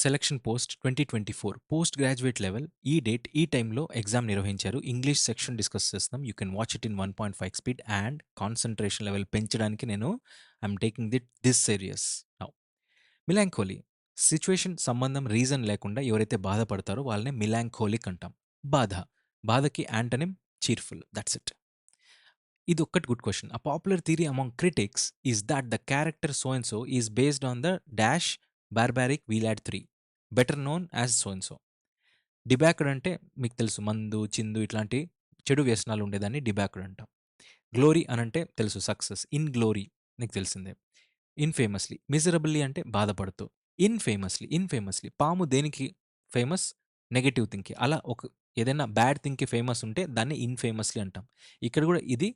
Selection post 2024 post graduate level ఈ date ఈ టైంలో ఎగ్జామ్ నిర్వహించారు. ఇంగ్లీష్ సెక్షన్ డిస్కస్ చేస్తున్నాం. You can watch it in 1.5 speed and concentration level పెంచడానికి నేను I'm taking this serious now. Melancholy situation సంబంధం reason లేకుండా ఎవరైతే బాధపడతారో వాళ్ళని మిలాంకోలిక్ అంటాం. బాధకి యాంటనిమ్ చీర్ఫుల్. That's it. ఇది ఒక్కటి good question. A popular theory among critics is that the character so and so is based on the dash Barbarik వీలాడ్ 3 better known as so and so. డిబాక్డ్ అంటే మీకు తెలుసు, మందు చిందు ఇట్లాంటి చెడు వ్యసనాలు ఉండేదాన్ని డిబాక్డ్ అంటాం. గ్లోరీ అనంటే తెలుసు, సక్సెస్. ఇన్ గ్లోరీ నీకు తెలిసిందే. ఇన్ఫేమస్లీ మిజరబుల్లీ అంటే బాధపడుతూ. ఇన్ఫేమస్లీ పాము దేనికి ఫేమస్? నెగటివ్ థింగ్కి. అలా ఒక ఏదైనా బ్యాడ్ థింగ్కి ఫేమస్ ఉంటే దాన్ని ఇన్ఫేమస్లీ అంటాం. ఇక్కడ కూడా ఇది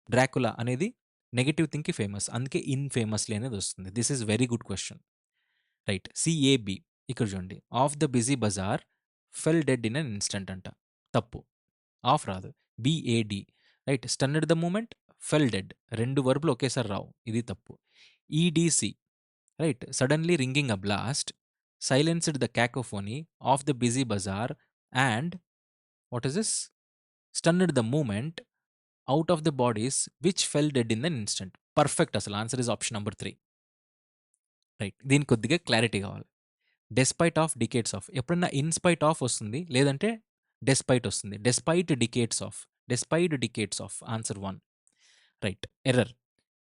డ్రాకులా అనేది నెగటివ్ థింగ్కి ఫేమస్, అందుకే ఇన్ఫేమస్లీ అనేది వస్తుంది. This is very good question. Right. CAB ఇక్కడ చూడండి. Of the busy bazaar fell dead in an instant అంట. తప్పు, ఆఫ్ రాదు. BAD right. Stunned the moment, fell dead, రెండు వర్బులు ఒకేసారి రావు, ఇది తప్పు. EDC right. Suddenly ringing a blast silenced the cacophony of the busy bazaar and what is this stunned the moment out of the bodies which fell dead in than instant. Perfect. అసలు answer is option number 3. Right. దీనికి కొద్దిగా clarity కావాలి. Despite of decades of ఎప్పుడన్నా in spite of వస్తుంది, లేదంటే despite వస్తుంది. Despite decades of answer 1. Right. Error.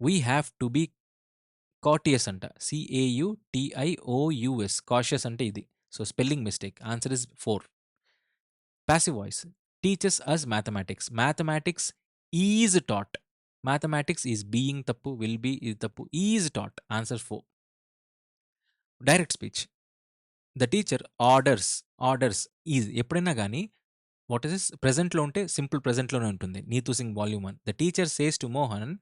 We have to be cautious అంట. CAUTIOUS cautious అంటే ఇది. So spelling mistake. Answer is 4. Passive voice. Teachers us mathematics is taught. Mathematics is being తప్పు, will be ఇది తప్పు, is taught. Answer 4. Direct speech. The teacher orders is ఎప్పుడైనా కానీ what is this ప్రెజెంట్లో ఉంటే simple ప్రెజెంట్లోనే ఉంటుంది. Neetu Singh volume 1. The teacher says to Mohan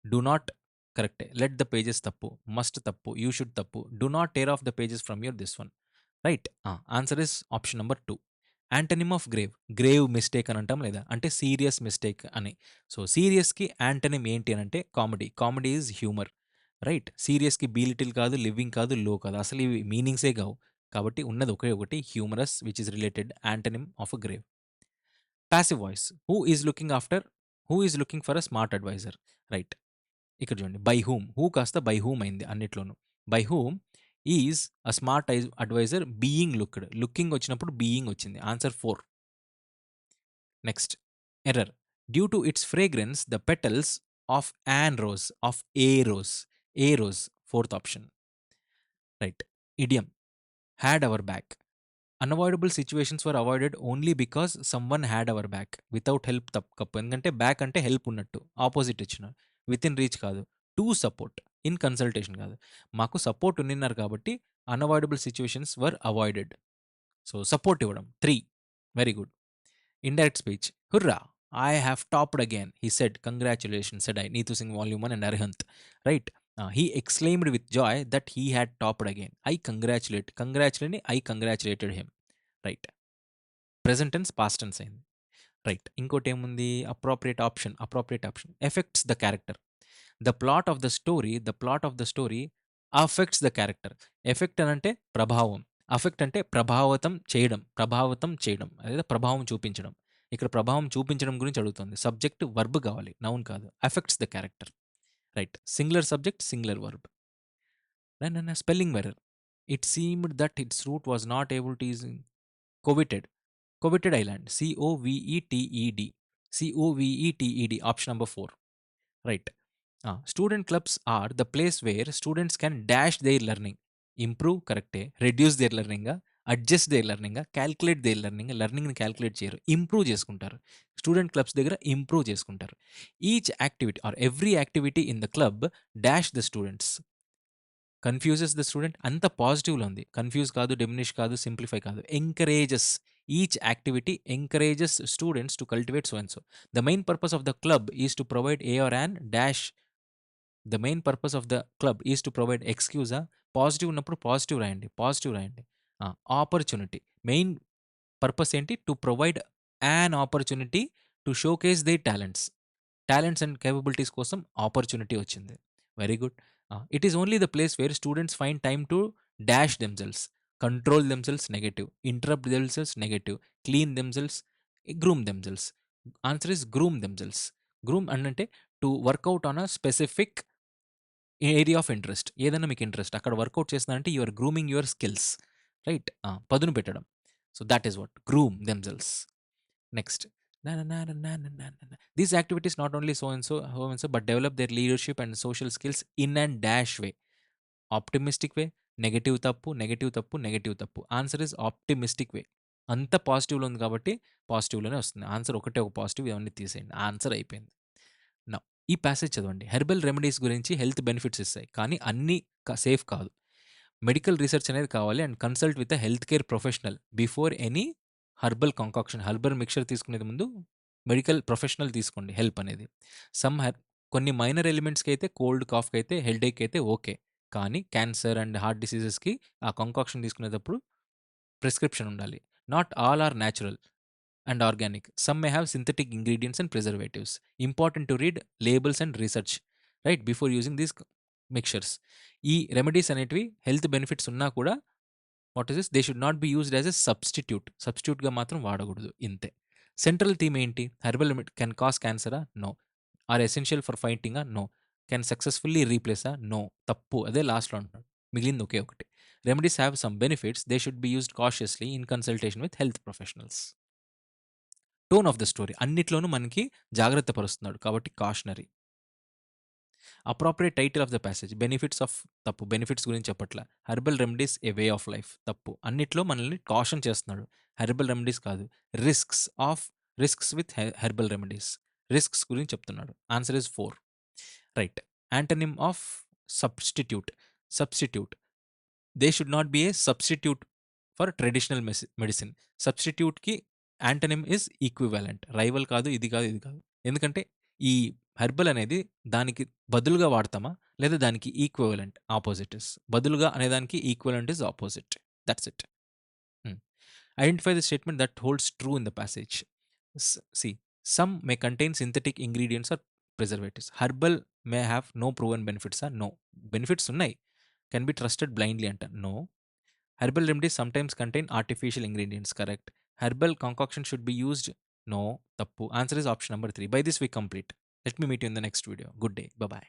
do not కరెక్టే. Let the pages తప్పు, మస్ట్ తప్పు, యూ షుడ్ తప్పు, do not tear off the pages from your this one. Right. Answer is option number 2. Antonym of grave mistake అని అంటాం లేదా, అంటే serious mistake అని. So సీరియస్కి యాంటనిమ్ ఏంటి అని అంటే కామెడీ ఈజ్ హ్యూమర్. రైట్. సీరియస్కి బీ లిటిల్ కాదు, లివింగ్ కాదు, లో కాదు, అసలు ఇవి మీనింగ్సే కావు. కాబట్టి ఉన్నది ఒకే ఒకటి, humorous, which is related antonym of a grave. Passive voice. Who is looking for a smart adviser. Right. ఇక్కడ చూడండి. బై హూ కాస్త బై హూమ్ అయింది అన్నిట్లోనూ. By whom is a smart adviser being looking వచ్చినప్పుడు బీయింగ్ వచ్చింది. Answer 4. Next. Error. Due to its fragrance the petals of a rose. 4th option. Right. Idiom. Had our back. Unavoidable situations were avoided only because someone had our back. Without help తప్పు. ఎందుకంటే back అంటే help ఉన్నట్టు, opposite ఇచ్చిన. Within reach కాదు. To support, in consultation కాదు. మాకు support ఉన్నిన్నారు కాబట్టి unavoidable situations were avoided. So support ఇవ్వడం. 3. Very good. Indirect speech. Hurrah, I have topped again he said congratulation said I. Neetu Singh volume 1 and Arihant. Right. He exclaimed with joy that he had topped again. I congratulated him. Right. Present tense past tense అయింది. Right. ఇంకోటి ఏముంది? Appropriate option. Effects the character. The plot of the story affects the character. Effect అని అంటే ప్రభావం, affect అంటే ప్రభావితం చేయడం, అదే ప్రభావం చూపించడం. ఇక్కడ ప్రభావం చూపించడం గురించి అడుగుతుంది. సబ్జెక్ట్ వర్బ్ కావాలి, నౌన్ కాదు. Affects the character. Right. Singular subject, singular verb. Spelling error. It seemed that its root was not able to is coveted island. COVETED. Option number 4. Right. Student clubs are the place where students can dash their learning. Improve కరెక్టే. Reduce their learning, adjust their learning, calculate their learning. లెర్నింగ్ని calculate చేయరు, improve చేసుకుంటారు. Student clubs దగ్గర improve చేసుకుంటారు. Each activity are every activity in the club dash the students. Confuses the student. అంత పాజిటివ్లో ఉంది. Confuse కాదు, డిమినిష్ కాదు, సింప్లిఫై కాదు. Encourages. Each activity encourages students to cultivate so and so. The main purpose of the club is to provide a or an dash. The main purpose of the club is to provide ఎక్స్క్యూజా. Positive ఉన్నప్పుడు positive రాయండి. Opportunity. Main purpose ఏంటి? To provide an opportunity to showcase they talents and capabilities కోసం opportunity వచ్చింది. Very good. It is only the place where students find time to dash themselves. control themselves negative, interrupt themselves negative, clean themselves, groom themselves. Answer is groom themselves. Groom అంటే to work out on a specific area of interest. ఏదైనా మీకు interest అక్కడ work out చేస్తున్నారంటే you are grooming your skills, right? పదును పెట్టడం. So that is what groom themselves. Next, these activities not only so and so but develop their leadership and social skills in and dash way. Optimistic way, negative తప్పు, negative తప్పు, negative తప్పు. Answer is optimistic way. అంత పాజిటివ్లో ఉంది కాబట్టి పాజిటివ్లోనే వస్తుంది answer. ఒకటే ఒక పాజిటివ్, ఇవన్నీ తీసేయండి, ఆన్సర్ అయిపోయింది. నా ఈ ప్యాసేజ్ చదవండి. హెర్బల్ రెమెడీస్ గురించి హెల్త్ బెనిఫిట్స్ ఇస్తాయి కానీ అన్నీ సేఫ్ కాదు. మెడికల్ రీసెర్చ్ అనేది కావాలి and consult with a health care professional before any herbal concoction. Herbal mixture తీసుకునేది ముందు మెడికల్ ప్రొఫెషనల్ తీసుకోండి హెల్ప్ అనేది. సమ్ కొన్ని మైనర్ ఎలిమెంట్స్కి అయితే, కోల్డ్ కాఫ్కి అయితే, హెల్డేక్ అయితే ఓకే. కానీ క్యాన్సర్ అండ్ హార్ట్ డిసీజెస్కి ఆ కాంకాక్షన్ తీసుకునేటప్పుడు ప్రిస్క్రిప్షన్ ఉండాలి. Not all are natural and organic. Some may have synthetic ingredients and preservatives. Important to read labels and research, right, before using these mixtures. ఈ remedies అనేటివి health benefits ఉన్నా కూడా what is this, they should not be used as a సబ్స్టిట్యూట్గా మాత్రం వాడకూడదు, ఇంతే. Central theme ఏంటి? Herbal can cause క్యాన్సరా? నో. ఆర్ ఎసెన్షియల్ ఫర్ ఫైటింగా? నో. కెన్ సక్సెస్ఫుల్లీ రీప్లేసా? నో. తప్పు, అదే లాస్ట్లో అంటున్నాడు. మిగిలింది ఒకే ఒకటి. Remedies have some benefits, they should be used cautiously in consultation with health professionals. Tone of the story అన్నిట్లోనూ మనకి జాగ్రత్త పరుస్తున్నాడు కాబట్టి cautionary. Appropriate title of the passage, benefits of, తప్పు, బెనిఫిట్స్ గురించి చెప్పట్ల. Herbal remedies a way of life, తప్పు. అన్నిట్లో మనల్ని కాషన్ చేస్తున్నాడు, హెర్బల్ రెమెడీస్ కాదు. Risks with herbal remedies, risks గురించి చెప్తున్నాడు. Answer is 4, right. Antonym of substitute, they should not be a substitute for traditional medicine. సబ్స్టిట్యూట్కి యాంటనిమ్ ఇస్ ఈక్వివాలెంట్, రైవల్ కాదు, ఇది కాదు, ఇది కాదు. ఎందుకంటే ఈ హెర్బల్ అనేది దానికి బదులుగా వాడతామా లేదా దానికి ఈక్వివలెంట్, ఆపోజిట్ ఇస్. బదులుగా అనేదానికి equivalent is opposite, that's it. Identify the statement that holds true in the passage. C, some may contain synthetic ingredients or preservatives. Herbal may have no proven benefits or? No. Benefits ఉన్నాయి, can be trusted blindly అంట? నో. Herbal remedies sometimes contain artificial ingredients, correct. Herbal concoction should be used, no, tappu. Answer is option number 3. By this we complete. Let me meet you in the next video. Good day. Bye bye.